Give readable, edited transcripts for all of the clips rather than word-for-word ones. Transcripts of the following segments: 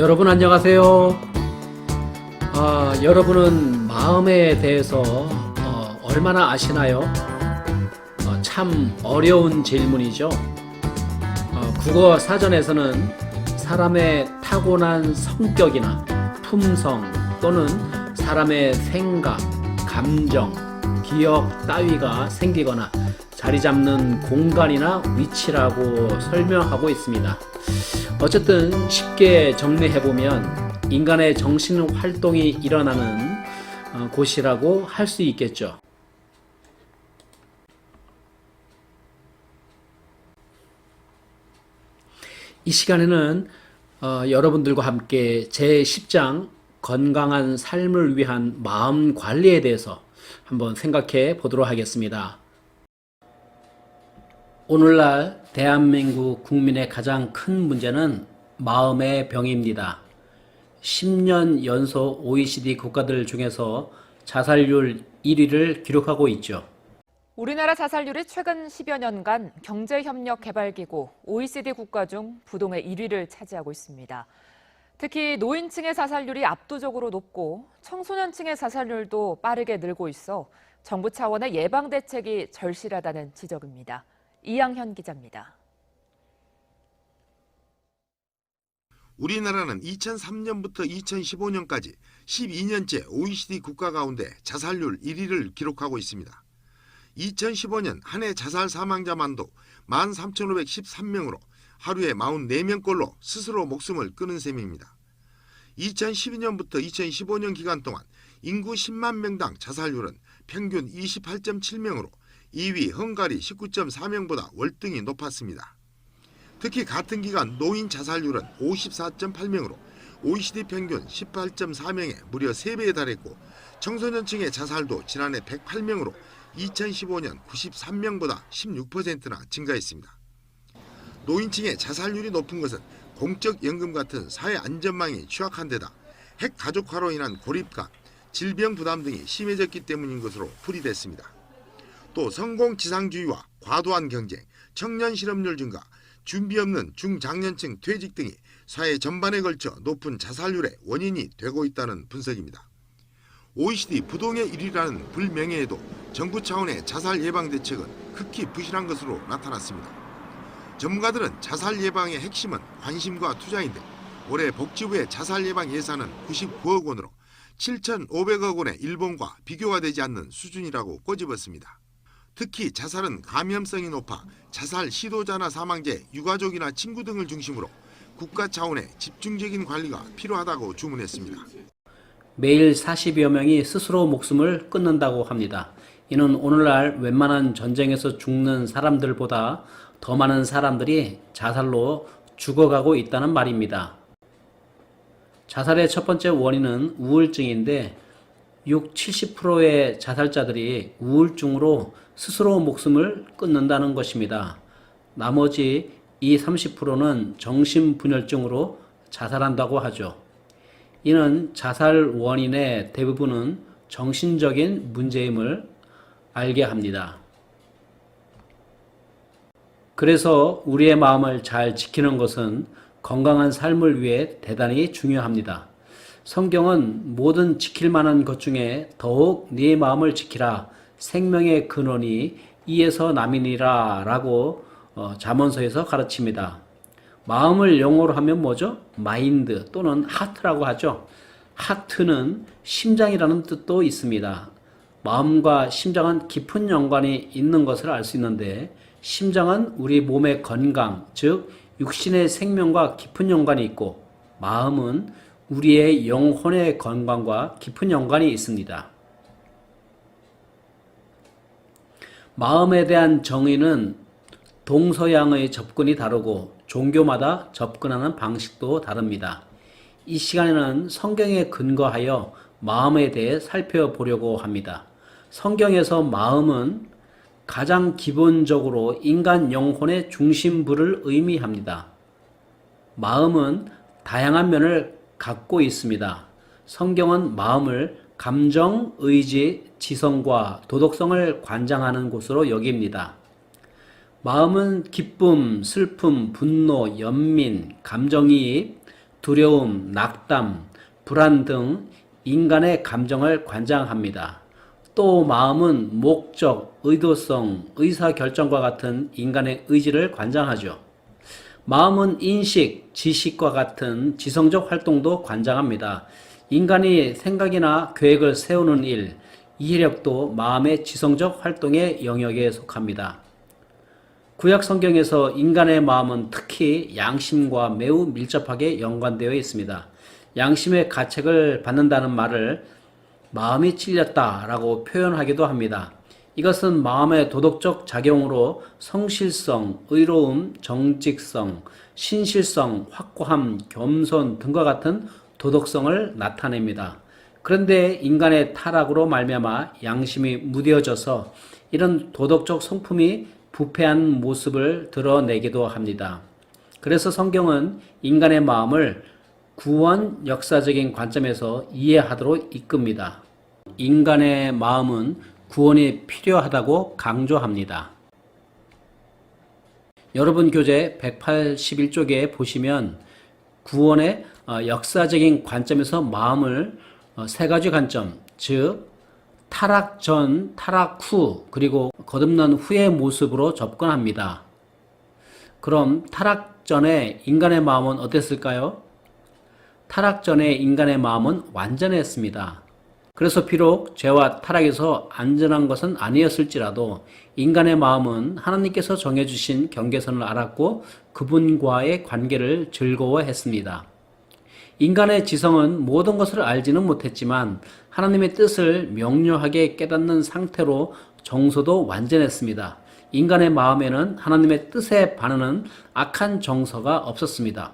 여러분 안녕하세요. 여러분은 마음에 대해서 얼마나 아시나요? 참 어려운 질문이죠. 국어 사전에서는 사람의 타고난 성격이나 품성 또는 사람의 생각, 감정, 기억 따위가 생기거나 자리 잡는 공간이나 위치라고 설명하고 있습니다. 어쨌든 쉽게 정리해보면 인간의 정신 활동이 일어나는 곳이라고 할 수 있겠죠. 이 시간에는 여러분들과 함께 제10장 건강한 삶을 위한 마음 관리에 대해서 한번 생각해 보도록 하겠습니다. 오늘날 대한민국 국민의 가장 큰 문제는 마음의 병입니다. 10년 연속 OECD 국가들 중에서 자살률 1위를 기록하고 있죠. 우리나라 자살률이 최근 10여 년간 경제협력개발기구 OECD 국가 중 부동의 1위를 차지하고 있습니다. 특히 노인층의 자살률이 압도적으로 높고 청소년층의 자살률도 빠르게 늘고 있어 정부 차원의 예방 대책이 절실하다는 지적입니다. 이양현 기자입니다. 우리나라는 2003년부터 2015년까지 12년째 OECD 국가 가운데 자살률 1위를 기록하고 있습니다. 2015년 한 해 자살 사망자 만도 13,513명으로 하루에 44명꼴로 스스로 목숨을 끊은 셈입니다. 2012년부터 2015년 기간 동안 인구 10만 명당 자살률은 평균 28.7명으로 2위 헝가리 19.4명보다 월등히 높았습니다. 특히 같은 기간 노인 자살률은 54.8명으로 OECD 평균 18.4명에 무려 3배에 달했고 청소년층의 자살도 지난해 108명으로 2015년 93명보다 16%나 증가했습니다. 노인층의 자살률이 높은 것은 공적연금 같은 사회안전망이 취약한 데다 핵가족화로 인한 고립감, 질병 부담 등이 심해졌기 때문인 것으로 풀이됐습니다. 또 성공지상주의와 과도한 경쟁, 청년 실업률 증가, 준비 없는 중장년층 퇴직 등이 사회 전반에 걸쳐 높은 자살률의 원인이 되고 있다는 분석입니다. OECD 부동의 1위라는 불명예에도 정부 차원의 자살 예방 대책은 극히 부실한 것으로 나타났습니다. 전문가들은 자살 예방의 핵심은 관심과 투자인데 올해 복지부의 자살 예방 예산은 99억 원으로 7,500억 원의 일본과 비교가 되지 않는 수준이라고 꼬집었습니다. 특히 자살은 감염성이 높아 자살 시도자나 사망자의 유가족이나 친구 등을 중심으로 국가 차원의 집중적인 관리가 필요하다고 주문했습니다. 매일 40여 명이 스스로 목숨을 끊는다고 합니다. 이는 오늘날 웬만한 전쟁에서 죽는 사람들보다 더 많은 사람들이 자살로 죽어가고 있다는 말입니다. 자살의 첫 번째 원인은 우울증인데 70%의 자살자들이 우울증으로 스스로 목숨을 끊는다는 것입니다. 나머지 이 30%는 정신분열증으로 자살한다고 하죠. 이는 자살 원인의 대부분은 정신적인 문제임을 알게 합니다. 그래서 우리의 마음을 잘 지키는 것은 건강한 삶을 위해 대단히 중요합니다. 성경은 모든 지킬 만한 것 중에 더욱 네 마음을 지키라 생명의 근원이 이에서 남이니라 라고 잠언서에서 가르칩니다. 마음을 영어로 하면 뭐죠? 마인드 또는 하트라고 하죠. 하트는 심장이라는 뜻도 있습니다. 마음과 심장은 깊은 연관이 있는 것을 알 수 있는데 심장은 우리 몸의 건강, 즉 육신의 생명과 깊은 연관이 있고 마음은 우리의 영혼의 건강과 깊은 연관이 있습니다. 마음에 대한 정의는 동서양의 접근이 다르고 종교마다 접근하는 방식도 다릅니다. 이 시간에는 성경에 근거하여 마음에 대해 살펴보려고 합니다. 성경에서 마음은 가장 기본적으로 인간 영혼의 중심부를 의미합니다. 마음은 다양한 면을 갖고 있습니다. 성경은 마음을 감정, 의지, 지성과 도덕성을 관장하는 곳으로 여깁니다. 마음은 기쁨, 슬픔, 분노, 연민, 감정이입, 두려움, 낙담, 불안 등 인간의 감정을 관장합니다. 또 마음은 목적, 의도성, 의사결정과 같은 인간의 의지를 관장하죠. 마음은 인식, 지식과 같은 지성적 활동도 관장합니다. 인간이 생각이나 계획을 세우는 일, 이해력도 마음의 지성적 활동의 영역에 속합니다. 구약 성경에서 인간의 마음은 특히 양심과 매우 밀접하게 연관되어 있습니다. 양심의 가책을 받는다는 말을 마음이 찔렸다라고 표현하기도 합니다. 이것은 마음의 도덕적 작용으로 성실성, 의로움, 정직성, 신실성, 확고함, 겸손 등과 같은 도덕성을 나타냅니다. 그런데 인간의 타락으로 말미암아 양심이 무뎌져서 이런 도덕적 성품이 부패한 모습을 드러내기도 합니다. 그래서 성경은 인간의 마음을 구원 역사적인 관점에서 이해하도록 이끕니다. 인간의 마음은 구원이 필요하다고 강조합니다. 여러분 교재 181쪽에 보시면 구원의 역사적인 관점에서 마음을 세 가지 관점, 즉 타락 전, 타락 후, 그리고 거듭난 후의 모습으로 접근합니다. 그럼 타락 전에 인간의 마음은 어땠을까요? 타락 전에 인간의 마음은 완전했습니다. 그래서 비록 죄와 타락에서 안전한 것은 아니었을지라도 인간의 마음은 하나님께서 정해주신 경계선을 알았고 그분과의 관계를 즐거워했습니다. 인간의 지성은 모든 것을 알지는 못했지만 하나님의 뜻을 명료하게 깨닫는 상태로 정서도 완전했습니다. 인간의 마음에는 하나님의 뜻에 반하는 악한 정서가 없었습니다.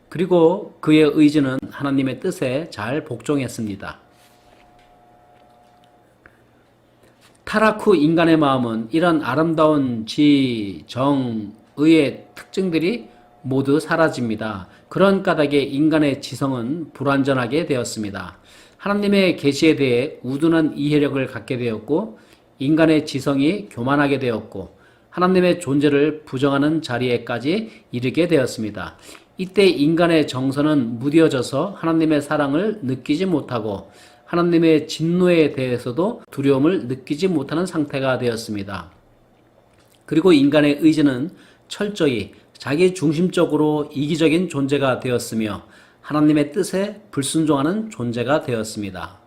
그리고 그의 의지는 하나님의 뜻에 잘 복종했습니다. 타락 후 인간의 마음은 이런 아름다운 지, 정, 의의 특징들이 모두 사라집니다. 그런 까닭에 인간의 지성은 불완전하게 되었습니다. 하나님의 계시에 대해 우둔한 이해력을 갖게 되었고 인간의 지성이 교만하게 되었고 하나님의 존재를 부정하는 자리에까지 이르게 되었습니다. 이때 인간의 정서는 무뎌져서 하나님의 사랑을 느끼지 못하고 하나님의 진노에 대해서도 두려움을 느끼지 못하는 상태가 되었습니다. 그리고 인간의 의지는 철저히 자기 중심적으로 이기적인 존재가 되었으며 하나님의 뜻에 불순종하는 존재가 되었습니다.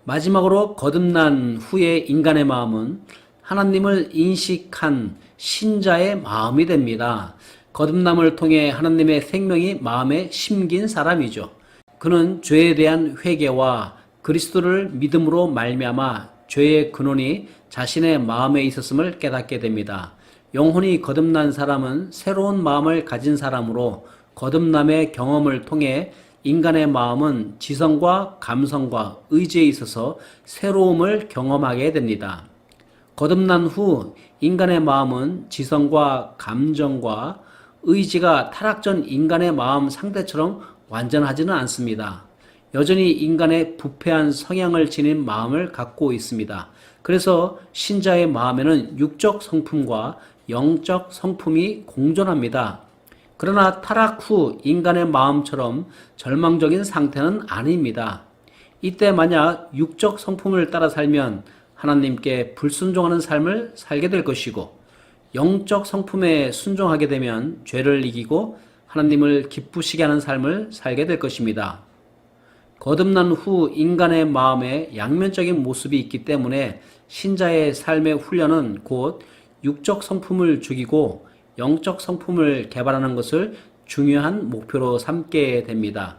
마지막으로 거듭난 후의 인간의 마음은 하나님을 인식한 신자의 마음이 됩니다. 거듭남을 통해 하나님의 생명이 마음에 심긴 사람이죠. 그는 죄에 대한 회개와 그리스도를 믿음으로 말미암아 죄의 근원이 자신의 마음에 있었음을 깨닫게 됩니다. 영혼이 거듭난 사람은 새로운 마음을 가진 사람으로 거듭남의 경험을 통해 인간의 마음은 지성과 감성과 의지에 있어서 새로움을 경험하게 됩니다. 거듭난 후 인간의 마음은 지성과 감정과 의지가 타락 전 인간의 마음 상태처럼 완전하지는 않습니다. 여전히 인간의 부패한 성향을 지닌 마음을 갖고 있습니다. 그래서 신자의 마음에는 육적 성품과 영적 성품이 공존합니다. 그러나 타락 후 인간의 마음처럼 절망적인 상태는 아닙니다. 이때 만약 육적 성품을 따라 살면 하나님께 불순종하는 삶을 살게 될 것이고 영적 성품에 순종하게 되면 죄를 이기고 하나님을 기쁘시게 하는 삶을 살게 될 것입니다. 거듭난 후 인간의 마음에 양면적인 모습이 있기 때문에 신자의 삶의 훈련은 곧 육적 성품을 죽이고 영적 성품을 개발하는 것을 중요한 목표로 삼게 됩니다.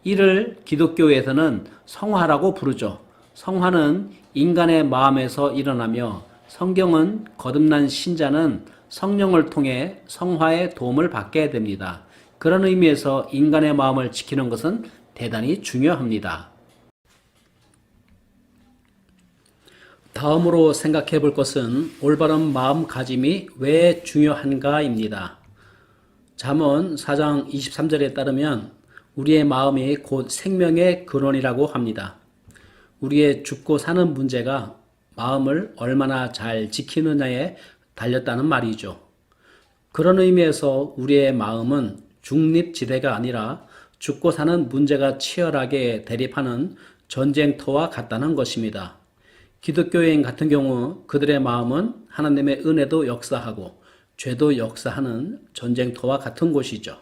이를 기독교에서는 성화라고 부르죠. 성화는 인간의 마음에서 일어나며 성경은 거듭난 신자는 성령을 통해 성화의 도움을 받게 됩니다. 그런 의미에서 인간의 마음을 지키는 것은 대단히 중요합니다. 다음으로 생각해 볼 것은 올바른 마음가짐이 왜 중요한가입니다. 잠언 4장 23절에 따르면 우리의 마음이 곧 생명의 근원이라고 합니다. 우리의 죽고 사는 문제가 마음을 얼마나 잘 지키느냐에 달렸다는 말이죠. 그런 의미에서 우리의 마음은 중립지대가 아니라 죽고 사는 문제가 치열하게 대립하는 전쟁터와 같다는 것입니다. 기독교인 같은 경우 그들의 마음은 하나님의 은혜도 역사하고 죄도 역사하는 전쟁터와 같은 곳이죠.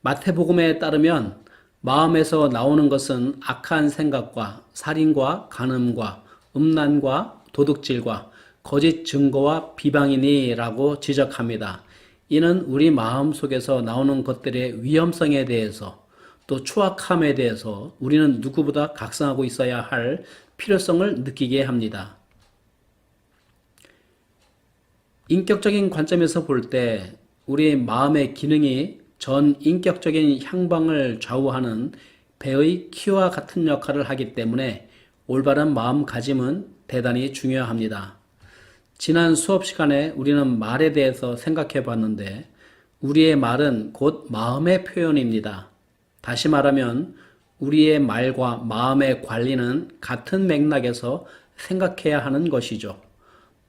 마태복음에 따르면 마음에서 나오는 것은 악한 생각과 살인과 간음과 음란과 도둑질과 거짓 증거와 비방이니라고 지적합니다. 이는 우리 마음 속에서 나오는 것들의 위험성에 대해서 또 추악함에 대해서 우리는 누구보다 각성하고 있어야 할 필요성을 느끼게 합니다. 인격적인 관점에서 볼 때 우리 마음의 기능이 전 인격적인 향방을 좌우하는 배의 키와 같은 역할을 하기 때문에 올바른 마음가짐은 대단히 중요합니다. 지난 수업 시간에 우리는 말에 대해서 생각해 봤는데 우리의 말은 곧 마음의 표현입니다. 다시 말하면 우리의 말과 마음의 관리는 같은 맥락에서 생각해야 하는 것이죠.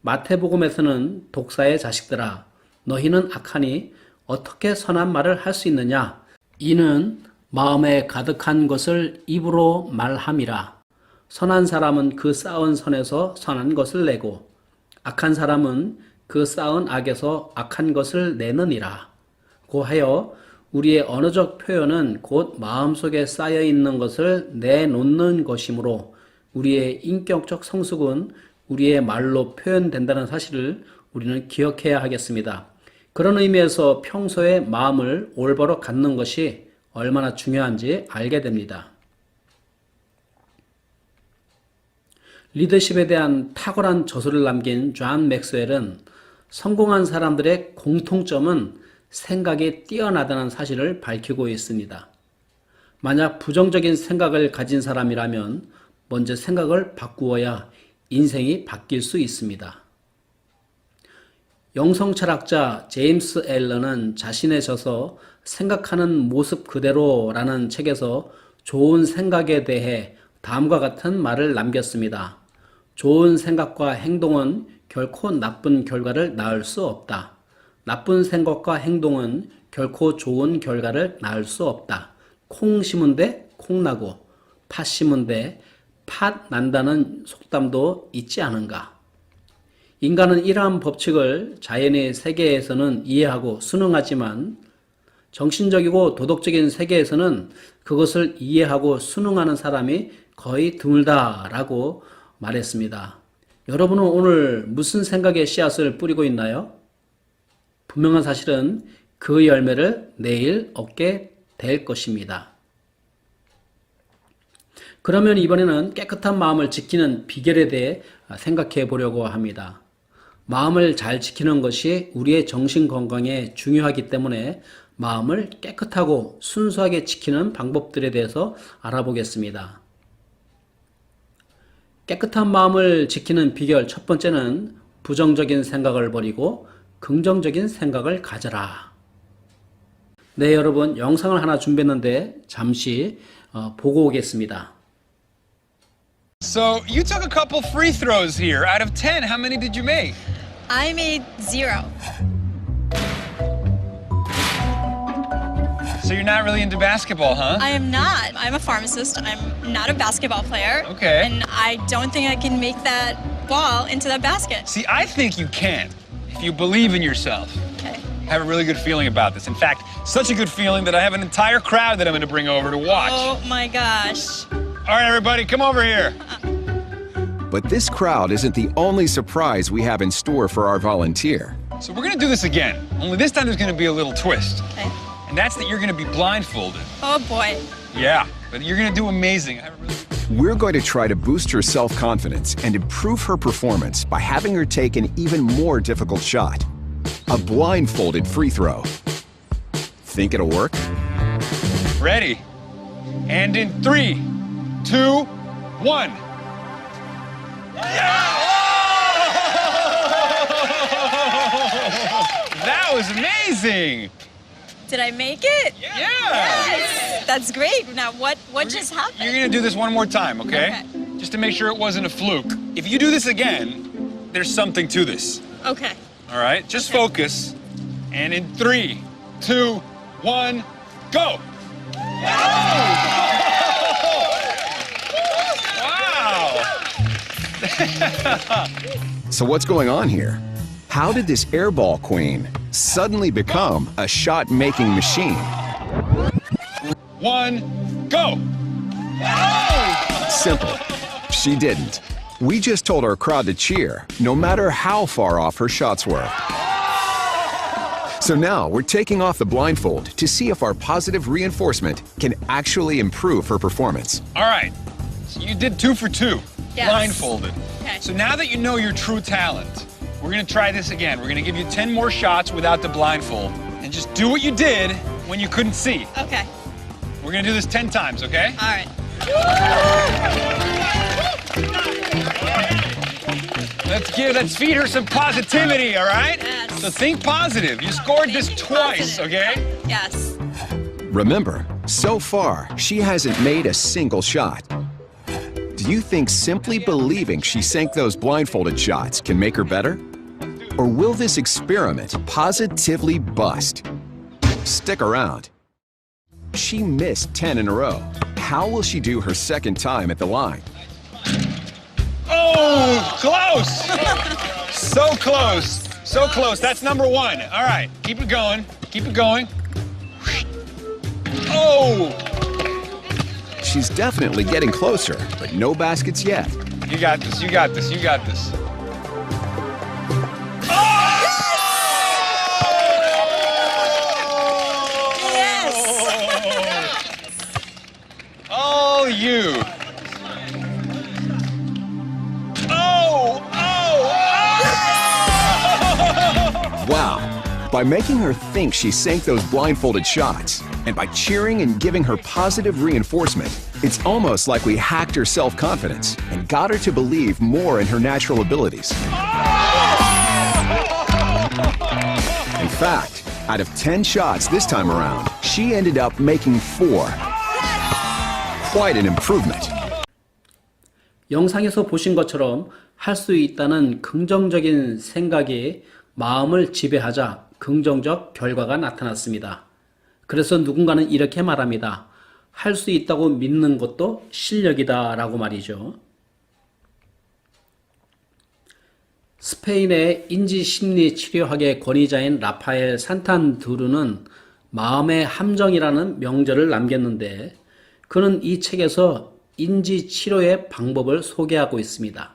마태복음에서는 독사의 자식들아 너희는 악하니 어떻게 선한 말을 할 수 있느냐? 이는 마음에 가득한 것을 입으로 말함이라. 선한 사람은 그 쌓은 선에서 선한 것을 내고 악한 사람은 그 쌓은 악에서 악한 것을 내느니라. 고하여 우리의 언어적 표현은 곧 마음속에 쌓여 있는 것을 내놓는 것이므로 우리의 인격적 성숙은 우리의 말로 표현된다는 사실을 우리는 기억해야 하겠습니다. 그런 의미에서 평소에 마음을 올바로 갖는 것이 얼마나 중요한지 알게 됩니다. 리더십에 대한 탁월한 저서를 남긴 존 맥스웰은 성공한 사람들의 공통점은 생각이 뛰어나다는 사실을 밝히고 있습니다. 만약 부정적인 생각을 가진 사람이라면 먼저 생각을 바꾸어야 인생이 바뀔 수 있습니다. 영성철학자 제임스 앨런은 자신의 저서 생각하는 모습 그대로라는 책에서 좋은 생각에 대해 다음과 같은 말을 남겼습니다. 좋은 생각과 행동은 결코 나쁜 결과를 낳을 수 없다. 나쁜 생각과 행동은 결코 좋은 결과를 낳을 수 없다. 콩 심은 데 콩 나고 팥 심은 데 팥 난다는 속담도 있지 않은가? 인간은 이러한 법칙을 자연의 세계에서는 이해하고 순응하지만 정신적이고 도덕적인 세계에서는 그것을 이해하고 순응하는 사람이 거의 드물다라고 말했습니다. 여러분은 오늘 무슨 생각의 씨앗을 뿌리고 있나요? 분명한 사실은 그 열매를 내일 얻게 될 것입니다. 그러면 이번에는 깨끗한 마음을 지키는 비결에 대해 생각해 보려고 합니다. 마음을 잘 지키는 것이 우리의 정신 건강에 중요하기 때문에 마음을 깨끗하고 순수하게 지키는 방법들에 대해서 알아보겠습니다. 깨끗한 마음을 지키는 비결 첫 번째는 부정적인 생각을 버리고 긍정적인 생각을 가져라. 네, 여러분 영상을 하나 준비했는데 잠시 보고 오겠습니다. So you took a couple free throws here. Out of 10, how many did you make? I made 0. So you're not really into basketball, huh? I am not. I'm a pharmacist. I'm not a basketball player. Okay. And I don't think I can make that ball into that basket. See, I think you can, if you believe in yourself. Okay. I have a really good feeling about this. In fact, such a good feeling that I have an entire crowd that I'm going to bring over to watch. Oh my gosh. All right, everybody, come over here. But this crowd isn't the only surprise we have in store for our volunteer. So we're going to do this again, only this time there's going to be a little twist. Okay. And that's that you're going to be blindfolded. Oh boy. Yeah, but you're going to do amazing. I have a really We're going to try to boost her self-confidence and improve her performance by having her take an even more difficult shot. A blindfolded free throw. Think it'll work? Ready? And in 3, 2, 1. That was amazing! Did I make it? Yeah! Yes. That's great. Now what just happened? You're gonna do this one more time, okay? Okay. Just to make sure it wasn't a fluke. If you do this again, there's something to this. Okay. All right, just focus. And in 3, 2, 1, go. Wow. So what's going on here? How did this airball queen suddenly become a shot-making machine? 1, go. Simple. She didn't. We just told our crowd to cheer, no matter how far off her shots were. So now we're taking off the blindfold to see if our positive reinforcement can actually improve her performance. All right, so you did 2 for 2, Yes. blindfolded. Okay. So now that you know your true talent, we're gonna try this again. We're gonna give you 10 more shots without the blindfold, and just do what you did when you couldn't see. Okay. We're gonna do this 10 times, okay? All right. Let's feed her some positivity, all right? Yes. So think positive. You scored this Thinking twice, positive. okay? Yes. Remember, so far, she hasn't made a single shot. Do you think simply believing she sank those blindfolded shots can make her better? Or will this experiment positively bust? Stick around. She missed 10 in a row. How will she do her second time at the line? Oh, close! So close, so close. That's number 1. All right, keep it going, keep it going. Oh! She's definitely getting closer, but no baskets yet. You got this, you got this, you got this. Oh, you. Wow. By making her think she sank those blindfolded shots, and by cheering and giving her positive reinforcement, it's almost like we hacked her self-confidence and got her to believe more in her natural abilities. In fact, out of 10 shots this time around, she ended up making 4. Quite an improvement. 영상에서 보신 것처럼 할 수 있다는 긍정적인 생각이 마음을 지배하자 긍정적 결과가 나타났습니다. 그래서 누군가는 이렇게 말합니다. 할 수 있다고 믿는 것도 실력이다 라고 말이죠. 스페인의 인지심리치료학의 권위자인 라파엘 산탄드루는 마음의 함정이라는 명절을 남겼는데 그는 이 책에서 인지치료의 방법을 소개하고 있습니다.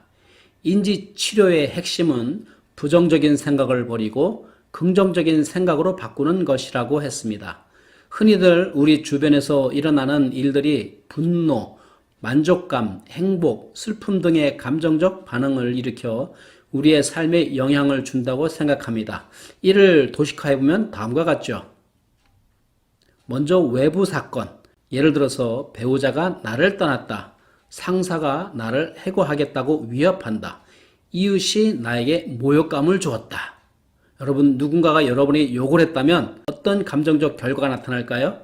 인지치료의 핵심은 부정적인 생각을 버리고 긍정적인 생각으로 바꾸는 것이라고 했습니다. 흔히들 우리 주변에서 일어나는 일들이 분노, 만족감, 행복, 슬픔 등의 감정적 반응을 일으켜 우리의 삶에 영향을 준다고 생각합니다. 이를 도식화해보면 다음과 같죠. 먼저 외부 사건, 예를 들어서 배우자가 나를 떠났다, 상사가 나를 해고하겠다고 위협한다, 이웃이 나에게 모욕감을 주었다. 여러분, 누군가가 여러분이 욕을 했다면 어떤 감정적 결과가 나타날까요?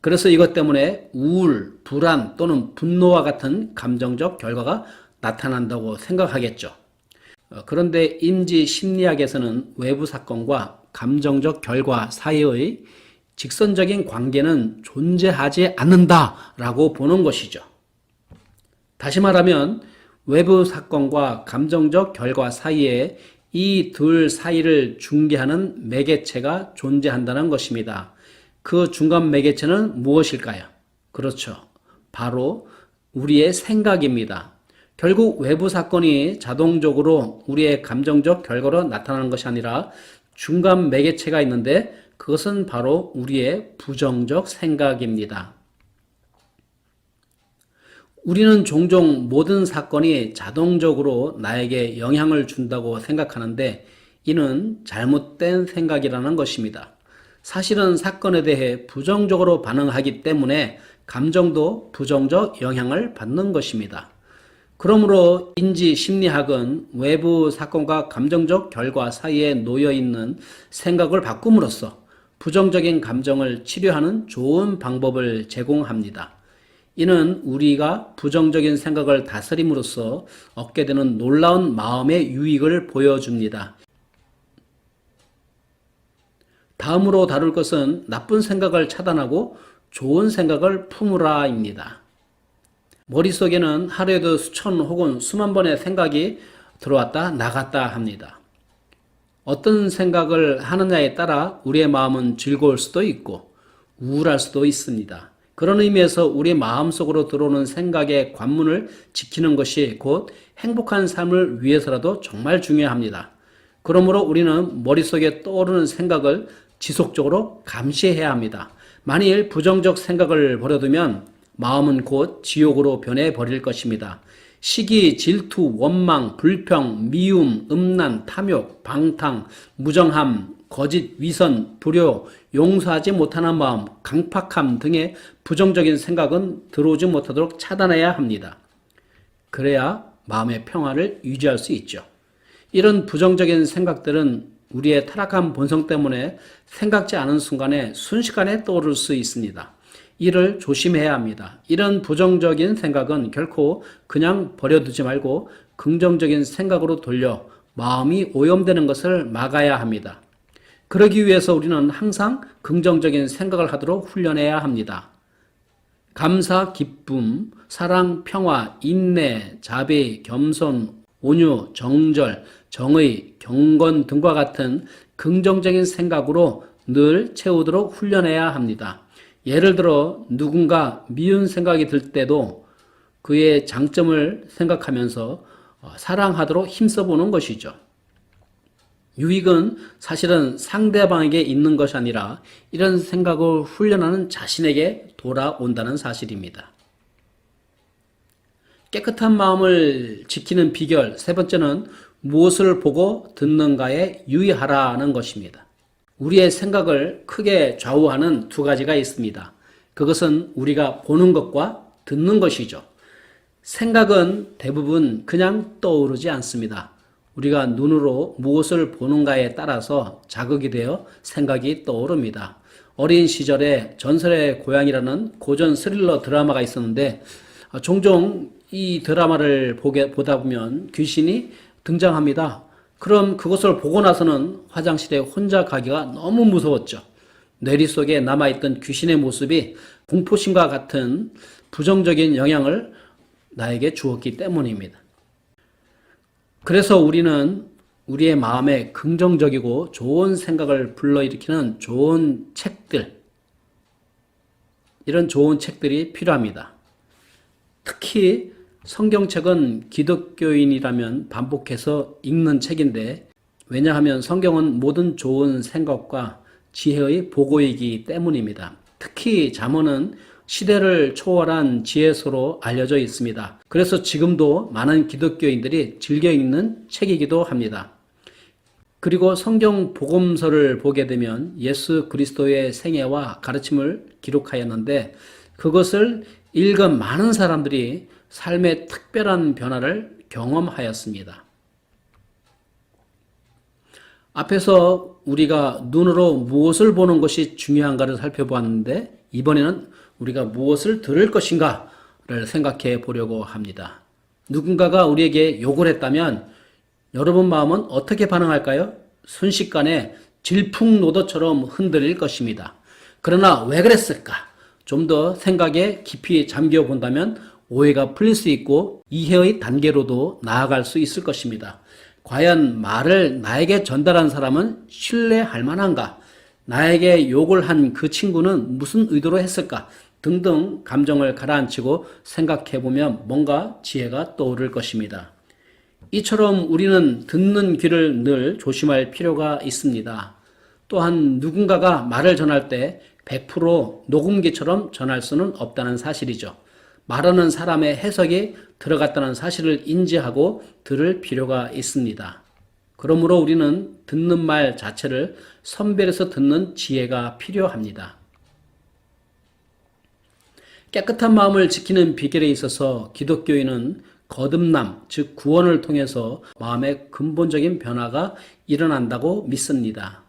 그래서 이것 때문에 우울, 불안 또는 분노와 같은 감정적 결과가 나타난다고 생각하겠죠. 그런데 인지심리학에서는 외부 사건과 감정적 결과 사이의 직선적인 관계는 존재하지 않는다라고 보는 것이죠. 다시 말하면 외부 사건과 감정적 결과 사이에 이 둘 사이를 중개하는 매개체가 존재한다는 것입니다. 그 중간 매개체는 무엇일까요? 그렇죠. 바로 우리의 생각입니다. 결국 외부 사건이 자동적으로 우리의 감정적 결과로 나타나는 것이 아니라 중간 매개체가 있는데 그것은 바로 우리의 부정적 생각입니다. 우리는 종종 모든 사건이 자동적으로 나에게 영향을 준다고 생각하는데 이는 잘못된 생각이라는 것입니다. 사실은 사건에 대해 부정적으로 반응하기 때문에 감정도 부정적 영향을 받는 것입니다. 그러므로 인지심리학은 외부 사건과 감정적 결과 사이에 놓여있는 생각을 바꿈으로써 부정적인 감정을 치료하는 좋은 방법을 제공합니다. 이는 우리가 부정적인 생각을 다스림으로써 얻게 되는 놀라운 마음의 유익을 보여줍니다. 다음으로 다룰 것은 나쁜 생각을 차단하고 좋은 생각을 품으라입니다. 머릿속에는 하루에도 수천 혹은 수만 번의 생각이 들어왔다 나갔다 합니다. 어떤 생각을 하느냐에 따라 우리의 마음은 즐거울 수도 있고 우울할 수도 있습니다. 그런 의미에서 우리 마음속으로 들어오는 생각의 관문을 지키는 것이 곧 행복한 삶을 위해서라도 정말 중요합니다. 그러므로 우리는 머릿속에 떠오르는 생각을 지속적으로 감시해야 합니다. 만일 부정적 생각을 버려두면 마음은 곧 지옥으로 변해버릴 것입니다. 시기, 질투, 원망, 불평, 미움, 음란, 탐욕, 방탕, 무정함, 거짓, 위선, 불효, 용서하지 못하는 마음, 강팍함 등의 부정적인 생각은 들어오지 못하도록 차단해야 합니다. 그래야 마음의 평화를 유지할 수 있죠. 이런 부정적인 생각들은 우리의 타락한 본성 때문에 생각지 않은 순간에 순식간에 떠오를 수 있습니다. 이를 조심해야 합니다. 이런 부정적인 생각은 결코 그냥 버려두지 말고 긍정적인 생각으로 돌려 마음이 오염되는 것을 막아야 합니다. 그러기 위해서 우리는 항상 긍정적인 생각을 하도록 훈련해야 합니다. 감사, 기쁨, 사랑, 평화, 인내, 자비, 겸손, 온유, 정절, 정의, 경건 등과 같은 긍정적인 생각으로 늘 채우도록 훈련해야 합니다. 예를 들어 누군가 미운 생각이 들 때도 그의 장점을 생각하면서 사랑하도록 힘써보는 것이죠. 유익은 사실은 상대방에게 있는 것이 아니라 이런 생각을 훈련하는 자신에게 돌아온다는 사실입니다. 깨끗한 마음을 지키는 비결 세 번째는 무엇을 보고 듣는가에 유의하라는 것입니다. 우리의 생각을 크게 좌우하는 두 가지가 있습니다. 그것은 우리가 보는 것과 듣는 것이죠. 생각은 대부분 그냥 떠오르지 않습니다. 우리가 눈으로 무엇을 보는가에 따라서 자극이 되어 생각이 떠오릅니다. 어린 시절에 전설의 고양이라는 고전 스릴러 드라마가 있었는데 종종 이 드라마를 보다 보면 귀신이 등장합니다. 그럼 그것을 보고 나서는 화장실에 혼자 가기가 너무 무서웠죠. 뇌리 속에 남아있던 귀신의 모습이 공포심과 같은 부정적인 영향을 나에게 주었기 때문입니다. 그래서 우리는 우리의 마음에 긍정적이고 좋은 생각을 불러일으키는 좋은 책들, 이런 좋은 책들이 필요합니다. 특히 성경책은 기독교인이라면 반복해서 읽는 책인데, 왜냐하면 성경은 모든 좋은 생각과 지혜의 보고이기 때문입니다. 특히 잠언은 시대를 초월한 지혜서로 알려져 있습니다. 그래서 지금도 많은 기독교인들이 즐겨 읽는 책이기도 합니다. 그리고 성경 복음서를 보게 되면 예수 그리스도의 생애와 가르침을 기록하였는데, 그것을 읽은 많은 사람들이 삶의 특별한 변화를 경험하였습니다. 앞에서 우리가 눈으로 무엇을 보는 것이 중요한가를 살펴보았는데, 이번에는 우리가 무엇을 들을 것인가를 생각해 보려고 합니다. 누군가가 우리에게 욕을 했다면 여러분 마음은 어떻게 반응할까요? 순식간에 질풍노도처럼 흔들릴 것입니다. 그러나 왜 그랬을까? 좀 더 생각에 깊이 잠겨 본다면 오해가 풀릴 수 있고 이해의 단계로도 나아갈 수 있을 것입니다. 과연 말을 나에게 전달한 사람은 신뢰할 만한가? 나에게 욕을 한 그 친구는 무슨 의도로 했을까? 등등 감정을 가라앉히고 생각해보면 뭔가 지혜가 떠오를 것입니다. 이처럼 우리는 듣는 귀를 늘 조심할 필요가 있습니다. 또한 누군가가 말을 전할 때 100% 녹음기처럼 전할 수는 없다는 사실이죠. 말하는 사람의 해석이 들어갔다는 사실을 인지하고 들을 필요가 있습니다. 그러므로 우리는 듣는 말 자체를 선별해서 듣는 지혜가 필요합니다. 깨끗한 마음을 지키는 비결에 있어서 기독교인은 거듭남, 즉 구원을 통해서 마음의 근본적인 변화가 일어난다고 믿습니다.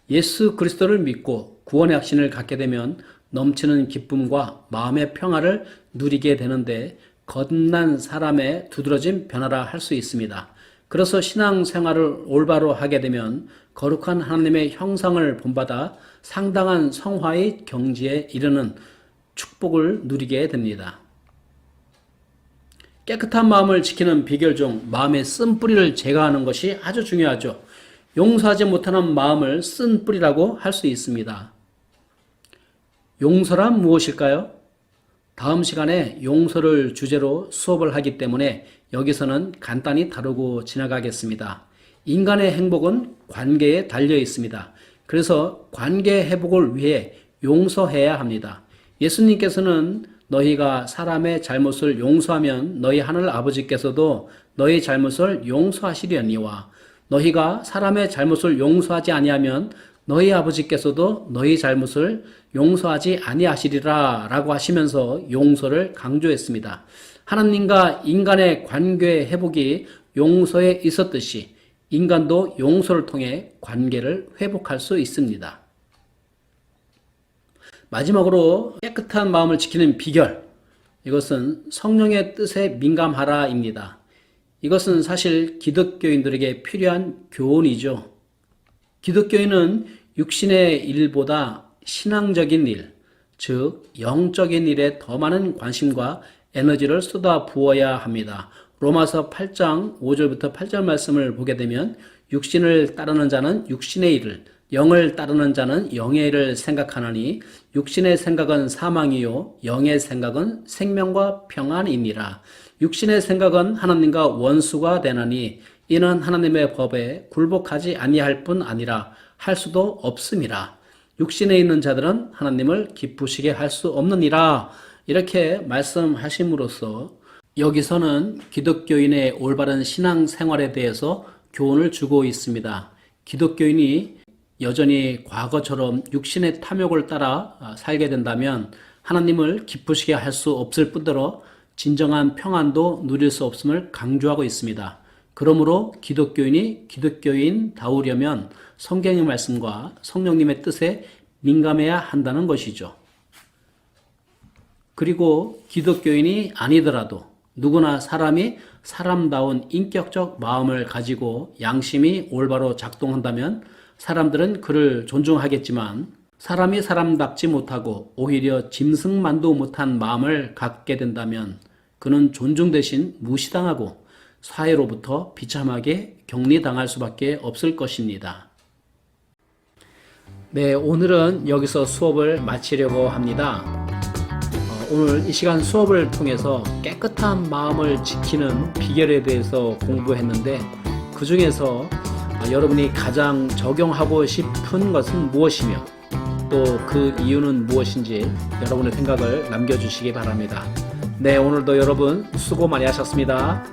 예수 그리스도를 믿고 구원의 확신을 갖게 되면 넘치는 기쁨과 마음의 평화를 누리게 되는데, 거듭난 사람의 두드러진 변화라 할 수 있습니다. 그래서 신앙생활을 올바로 하게 되면 거룩한 하나님의 형상을 본받아 상당한 성화의 경지에 이르는 축복을 누리게 됩니다. 깨끗한 마음을 지키는 비결 중 마음의 쓴뿌리를 제거하는 것이 아주 중요하죠. 용서하지 못하는 마음을 쓴 뿌리라고 할 수 있습니다. 용서란 무엇일까요? 다음 시간에 용서를 주제로 수업을 하기 때문에 여기서는 간단히 다루고 지나가겠습니다. 인간의 행복은 관계에 달려 있습니다. 그래서 관계 회복을 위해 용서해야 합니다. 예수님께서는 너희가 사람의 잘못을 용서하면 너희 하늘 아버지께서도 너희 잘못을 용서하시려니와 너희가 사람의 잘못을 용서하지 아니하면 너희 아버지께서도 너희 잘못을 용서하지 아니하시리라 라고 하시면서 용서를 강조했습니다. 하나님과 인간의 관계 회복이 용서에 있었듯이 인간도 용서를 통해 관계를 회복할 수 있습니다. 마지막으로 깨끗한 마음을 지키는 비결, 이것은 성령의 뜻에 민감하라입니다. 이것은 사실 기독교인들에게 필요한 교훈이죠. 기독교인은 육신의 일보다 신앙적인 일, 즉 영적인 일에 더 많은 관심과 에너지를 쏟아 부어야 합니다. 로마서 8장 5절부터 8절 말씀을 보게 되면 육신을 따르는 자는 육신의 일을, 영을 따르는 자는 영의 일을 생각하나니 육신의 생각은 사망이요 영의 생각은 생명과 평안이니라. 육신의 생각은 하나님과 원수가 되나니 이는 하나님의 법에 굴복하지 아니할 뿐 아니라 할 수도 없음이라. 육신에 있는 자들은 하나님을 기쁘시게 할 수 없느니라. 이렇게 말씀하심으로써 여기서는 기독교인의 올바른 신앙생활에 대해서 교훈을 주고 있습니다. 기독교인이 여전히 과거처럼 육신의 탐욕을 따라 살게 된다면 하나님을 기쁘시게 할 수 없을 뿐더러 진정한 평안도 누릴 수 없음을 강조하고 있습니다. 그러므로 기독교인이 기독교인다우려면 성경의 말씀과 성령님의 뜻에 민감해야 한다는 것이죠. 그리고 기독교인이 아니더라도 누구나 사람이 사람다운 인격적 마음을 가지고 양심이 올바로 작동한다면 사람들은 그를 존중하겠지만 사람이 사람답지 못하고 오히려 짐승만도 못한 마음을 갖게 된다면 그는 존중 대신 무시당하고 사회로부터 비참하게 격리당할 수밖에 없을 것입니다. 네, 오늘은 여기서 수업을 마치려고 합니다. 오늘 이 시간 수업을 통해서 깨끗한 마음을 지키는 비결에 대해서 공부했는데 그 중에서 여러분이 가장 적용하고 싶은 것은 무엇이며 또 그 이유는 무엇인지 여러분의 생각을 남겨주시기 바랍니다. 네, 오늘도 여러분 수고 많이 하셨습니다.